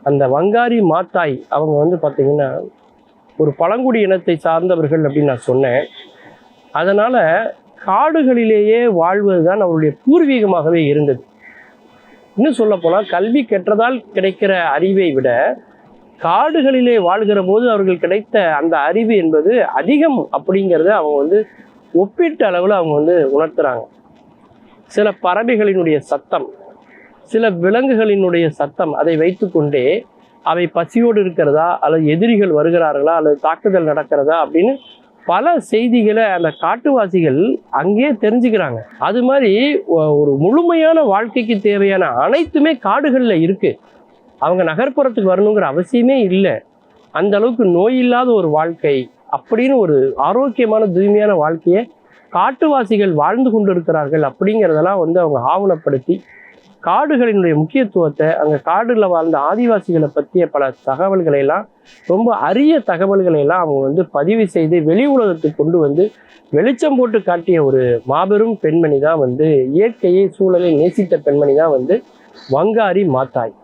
அந்த வங்காரி மாத்தாய் அவங்க வந்து பார்த்திங்கன்னா ஒரு பழங்குடி இனத்தை சார்ந்தவர்கள் அப்படின்னு நான் சொன்னேன். அதனால் காடுகளிலேயே வாழ்வது தான் அவருடைய பூர்வீகமாகவே இருந்தது. இன்னும் சொல்லப்போனால் கல்வி கற்றதால் கிடைக்கிற அறிவை விட காடுகளிலே வாழ்கிற போது அவர்கள் கிடைத்த அந்த அறிவு என்பது அதிகம் அப்படிங்கிறத அவங்க வந்து ஒப்பீட்டு அளவில் அவங்க வந்து உணர்த்துறாங்க. சில பறவைகளினுடைய சத்தம், சில விலங்குகளினுடைய சத்தம், அதை வைத்துக்கொண்டே அவை பசியோடு இருக்கிறதா அல்லது எதிரிகள் வருகிறார்களா அல்லது தாக்குதல் நடக்கிறதா அப்படின்னு பல செய்திகளை அந்த காட்டுவாசிகள் அங்கேயே தெரிஞ்சுக்கிறாங்க. அது மாதிரி ஒரு முழுமையான வாழ்க்கைக்கு தேவையான அனைத்துமே காடுகளில் இருக்கு. அவங்க நகர்ப்புறத்துக்கு வரணுங்கிற அவசியமே இல்லை. அந்த அளவுக்கு நோய் இல்லாத ஒரு வாழ்க்கை அப்படின்னு ஒரு ஆரோக்கியமான தூய்மையான வாழ்க்கையை காட்டுவாசிகள் வாழ்ந்து கொண்டு இருக்கிறார்கள் அப்படிங்கிறதெல்லாம் வந்து அவங்க ஆவணப்படுத்தி காடுகளினுடைய முக்கியத்துவத்தை, அங்கே காடுகளில் வாழ்ந்த ஆதிவாசிகளை பற்றிய பல தகவல்களை எல்லாம், ரொம்ப அரிய தகவல்களை எல்லாம் அவங்க வந்து பதிவு செய்து வெளி உலகத்துக்கு கொண்டு வந்து வெளிச்சம் போட்டு காட்டிய ஒரு மாபெரும் பெண்மணி தான் வந்து, இயற்கையை சூழலை நேசித்த பெண்மணி தான் வந்து வங்காரி மாத்தாய்.